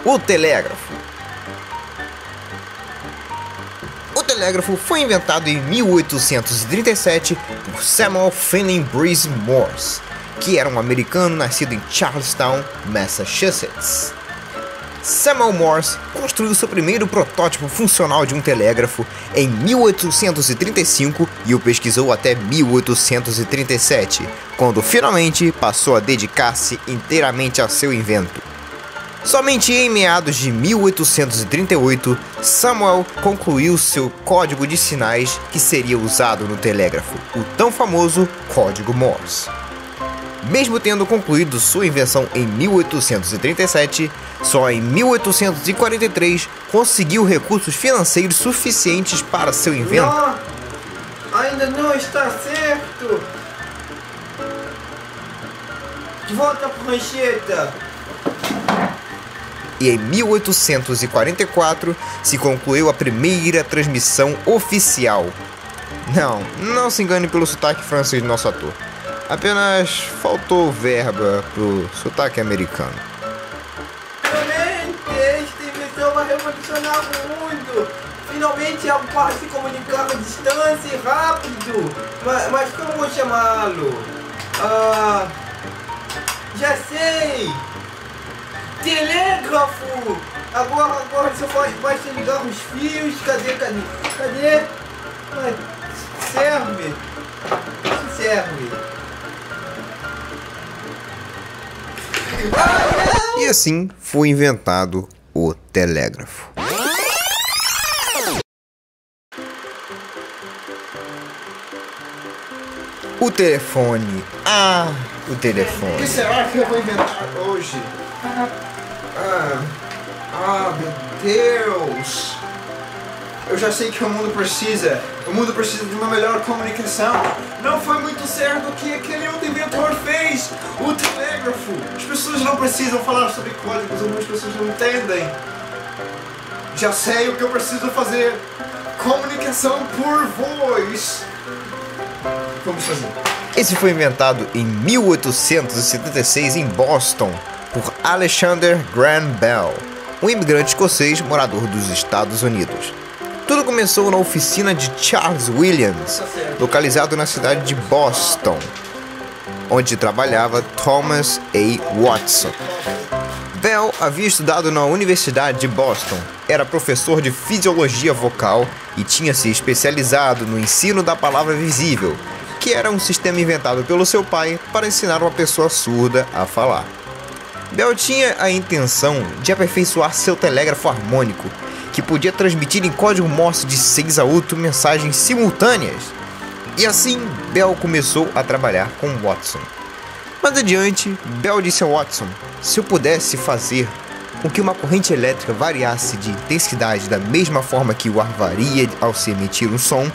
O telégrafo. O telégrafo foi inventado em 1837 por Samuel Finley Breese Morse, que era um americano nascido em Charlestown, Massachusetts. Samuel Morse construiu seu primeiro protótipo funcional de um telégrafo em 1835 e o pesquisou até 1837, quando finalmente passou a dedicar-se inteiramente ao seu invento. Somente em meados de 1838, Samuel concluiu seu código de sinais que seria usado no telégrafo, o tão famoso Código Morse. Mesmo tendo concluído sua invenção em 1837, só em 1843 conseguiu recursos financeiros suficientes para seu invento. Não, ainda não está certo. De volta à prancheta. E em 1844 se concluiu a primeira transmissão oficial. Não se engane pelo sotaque francês do nosso ator. Apenas faltou verba pro sotaque americano. Finalmente, esta invenção vai revolucionar o mundo. Finalmente algo para se comunicar a distância e rápido. Mas como vou chamá-lo? Já sei! Telégrafo! Agora só basta ligar os fios. Cadê? Ai, serve! Isso serve! E assim foi inventado o telégrafo. O telefone. O telefone. O que será que eu vou inventar hoje? Meu Deus! Eu já sei que o mundo precisa. O mundo precisa de uma melhor comunicação. Não foi muito certo o que aquele outro inventor fez. O telégrafo. As pessoas não precisam falar sobre códigos, algumas pessoas não entendem. Já sei o que eu preciso fazer. Comunicação por voz. Vamos fazer. Esse foi inventado em 1876 em Boston por Alexander Graham Bell, um imigrante escocês morador dos Estados Unidos. Tudo começou na oficina de Charles Williams, localizado na cidade de Boston, onde trabalhava Thomas A. Watson. Bell havia estudado na Universidade de Boston, era professor de fisiologia vocal e tinha se especializado no ensino da palavra visível, que era um sistema inventado pelo seu pai para ensinar uma pessoa surda a falar. Bell tinha a intenção de aperfeiçoar seu telégrafo harmônico, que podia transmitir em código Morse de 6 a 8 mensagens simultâneas. E assim, Bell começou a trabalhar com Watson. Mais adiante, Bell disse a Watson: se eu pudesse fazer com que uma corrente elétrica variasse de intensidade da mesma forma que o ar varia ao se emitir um som,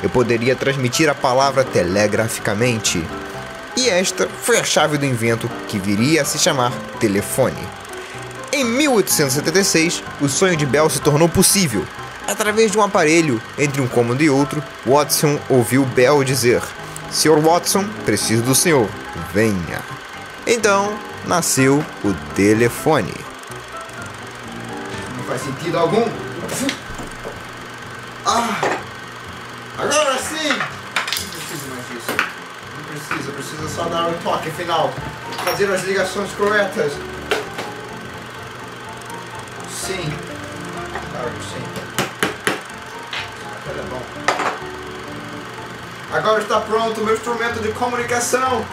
eu poderia transmitir a palavra telegraficamente. E esta foi a chave do invento que viria a se chamar telefone. Em 1876, o sonho de Bell se tornou possível. Através de um aparelho entre um cômodo e outro, Watson ouviu Bell dizer: Sr. Watson, preciso do senhor, venha. Então, nasceu o telefone. Não faz sentido algum. Agora sim! Não preciso mais disso. Não preciso, eu preciso só dar o toque final. Fazer as ligações corretas. Sim. Claro que sim. Tá bom. Agora está pronto o meu instrumento de comunicação.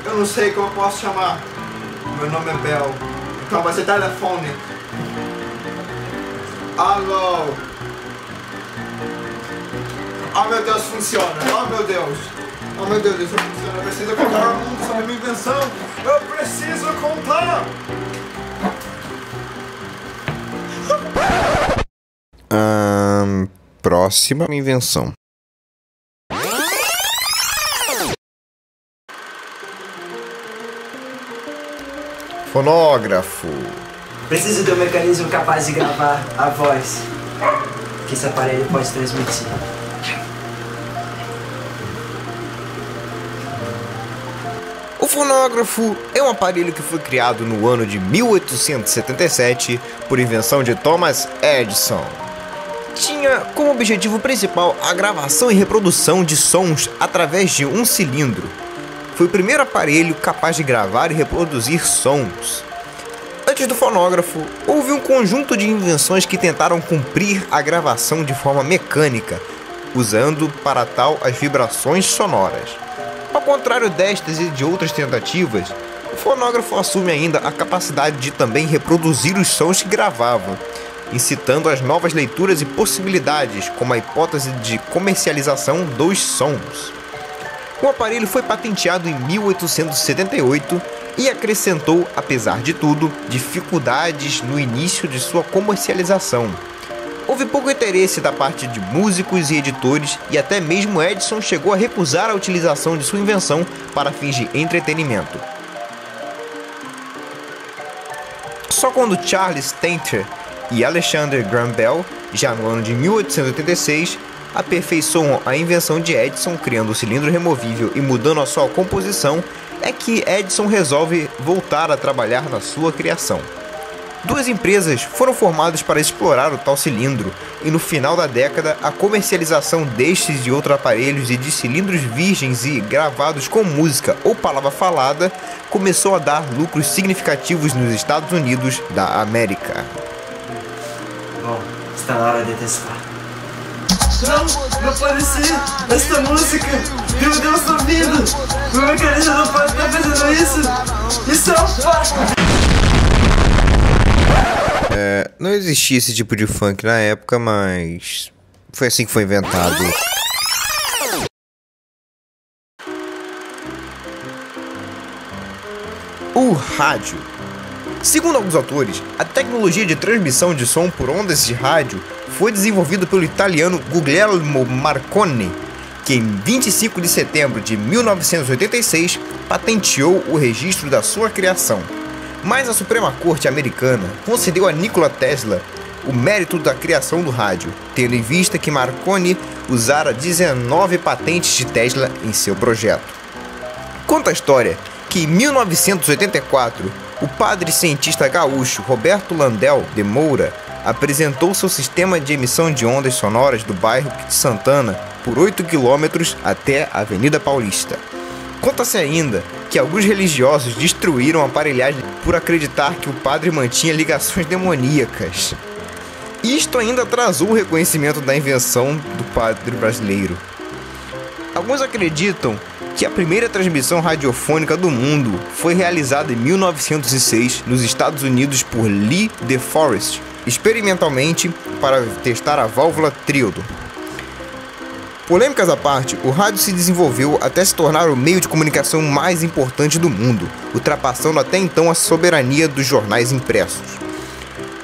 Eu não sei como eu posso chamar. Meu nome é Bell. Então vai ser telefone. Alô? Oh meu Deus, funciona! Oh meu Deus! Oh meu Deus, isso funciona! Eu preciso contar ao mundo sobre a minha invenção! Eu preciso contar! Próxima invenção. Fonógrafo. Preciso de um mecanismo capaz de gravar a voz que esse aparelho pode transmitir. O O fonógrafo é um aparelho que foi criado no ano de 1877 por invenção de Thomas Edison. Tinha como objetivo principal a gravação e reprodução de sons através de um cilindro. Foi o primeiro aparelho capaz de gravar e reproduzir sons. Antes do fonógrafo, houve um conjunto de invenções que tentaram cumprir a gravação de forma mecânica, usando para tal as vibrações sonoras. Ao contrário destas e de outras tentativas, o fonógrafo assume ainda a capacidade de também reproduzir os sons que gravavam, incitando as novas leituras e possibilidades, como a hipótese de comercialização dos sons. O aparelho foi patenteado em 1878 e acrescentou, apesar de tudo, dificuldades no início de sua comercialização. Houve pouco interesse da parte de músicos e editores, e até mesmo Edison chegou a recusar a utilização de sua invenção para fins de entretenimento. Só quando Charles Tainter e Alexander Graham Bell, já no ano de 1886, aperfeiçoam a invenção de Edison, criando o cilindro removível e mudando a sua composição, é que Edison resolve voltar a trabalhar na sua criação. Duas empresas foram formadas para explorar o tal cilindro, e no final da década, a comercialização destes e outros aparelhos e de cilindros virgens e gravados com música ou palavra falada começou a dar lucros significativos nos Estados Unidos da América. Bom, está na hora de testar. Não pode ser! Esta música! Meu Deus, tô ouvindo! Meu mecanismo não pode estar fazendo isso! Isso é um fato! Não existia esse tipo de funk na época, mas foi assim que foi inventado. O rádio. Segundo alguns autores, a tecnologia de transmissão de som por ondas de rádio foi desenvolvida pelo italiano Guglielmo Marconi, que em 25 de setembro de 1986 patenteou o registro da sua criação. Mas a Suprema Corte americana concedeu a Nikola Tesla o mérito da criação do rádio, tendo em vista que Marconi usara 19 patentes de Tesla em seu projeto. Conta a história que em 1984, o padre cientista gaúcho Roberto Landel de Moura apresentou seu sistema de emissão de ondas sonoras do bairro de Santana por 8 quilômetros até a Avenida Paulista. Conta-se ainda que alguns religiosos destruíram a aparelhagem por acreditar que o padre mantinha ligações demoníacas. Isto ainda atrasou o reconhecimento da invenção do padre brasileiro. Alguns acreditam que a primeira transmissão radiofônica do mundo foi realizada em 1906 nos Estados Unidos por Lee De Forest, experimentalmente para testar a válvula tríodo. Polêmicas à parte, o rádio se desenvolveu até se tornar o meio de comunicação mais importante do mundo, ultrapassando até então a soberania dos jornais impressos.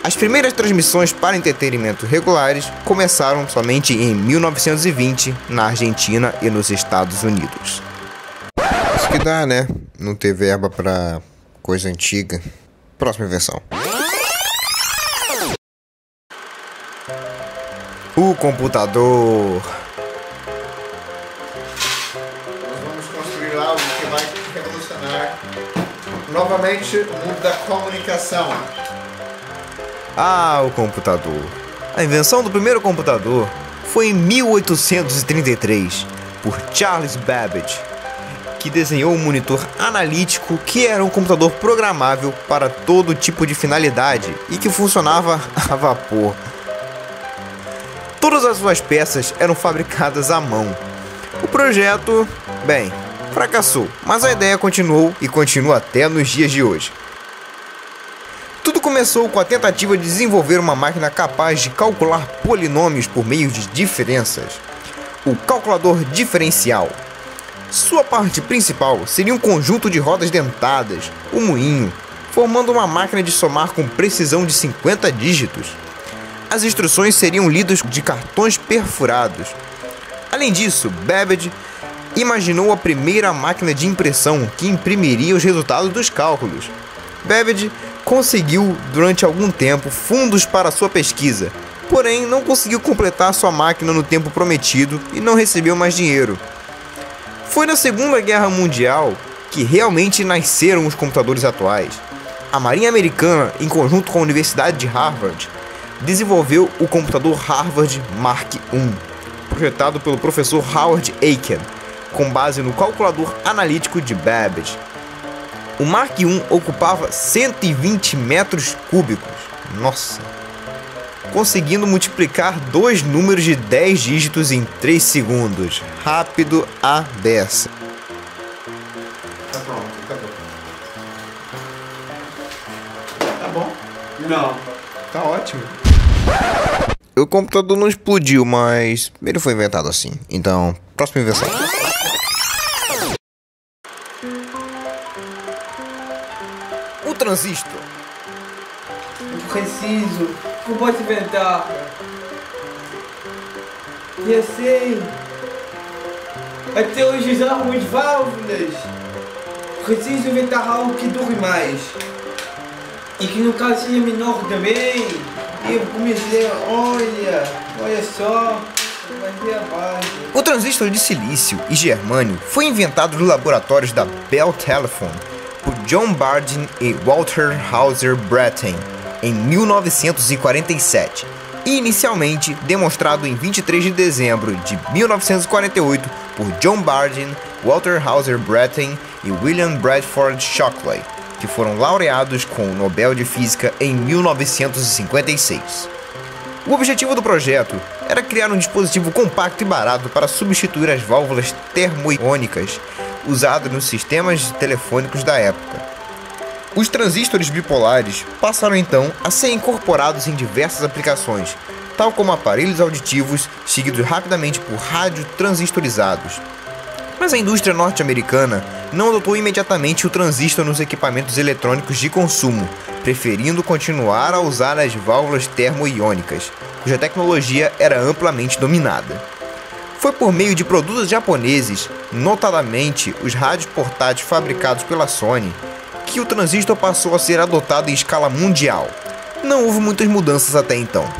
As primeiras transmissões para entretenimento regulares começaram somente em 1920 na Argentina e nos Estados Unidos. Isso que dá, né? Não ter verba pra coisa antiga. Próxima invenção. O computador. Algo que vai revolucionar novamente o mundo da comunicação. O computador. A invenção do primeiro computador foi em 1833 por Charles Babbage, que desenhou um monitor analítico que era um computador programável para todo tipo de finalidade e que funcionava a vapor. Todas as suas peças eram fabricadas à mão. O projeto, fracassou, mas a ideia continuou e continua até nos dias de hoje. Tudo começou com a tentativa de desenvolver uma máquina capaz de calcular polinômios por meio de diferenças. O calculador diferencial. Sua parte principal seria um conjunto de rodas dentadas, um moinho, formando uma máquina de somar com precisão de 50 dígitos. As instruções seriam lidas de cartões perfurados. Além disso, Babbage imaginou a primeira máquina de impressão que imprimiria os resultados dos cálculos. Babbage conseguiu, durante algum tempo, fundos para sua pesquisa, porém não conseguiu completar sua máquina no tempo prometido e não recebeu mais dinheiro. Foi na Segunda Guerra Mundial que realmente nasceram os computadores atuais. A Marinha Americana, em conjunto com a Universidade de Harvard, desenvolveu o computador Harvard Mark I, projetado pelo professor Howard Aiken, com base no calculador analítico de Babbage. O Mark I ocupava 120 metros cúbicos, nossa, conseguindo multiplicar dois números de 10 dígitos em 3 segundos, rápido à beça. Tá pronto, acabou. Tá bom? Não. Tá ótimo. O computador não explodiu, mas ele foi inventado assim. Então, próxima invenção. O transistor. Preciso. Como posso inventar? Já sei. Até hoje usamos válvulas. Preciso inventar algo que dure mais. E que no caso seja menor também. E eu comecei, olha só. Vai ter a base. O transistor de silício e germânio foi inventado nos laboratórios da Bell Telephone por John Bardeen e Walter Hauser Brattain em 1947 e inicialmente demonstrado em 23 de dezembro de 1948 por John Bardeen, Walter Hauser Brattain e William Bradford Shockley, que foram laureados com o Nobel de Física em 1956. O objetivo do projeto era criar um dispositivo compacto e barato para substituir as válvulas termoiônicas usadas nos sistemas telefônicos da época. Os transistores bipolares passaram então a ser incorporados em diversas aplicações, tal como aparelhos auditivos, seguidos rapidamente por rádio-transistorizados. Mas a indústria norte-americana não adotou imediatamente o transistor nos equipamentos eletrônicos de consumo, preferindo continuar a usar as válvulas termoiônicas, cuja tecnologia era amplamente dominada. Foi por meio de produtos japoneses, notadamente os rádios portáteis fabricados pela Sony, que o transistor passou a ser adotado em escala mundial. Não houve muitas mudanças até então.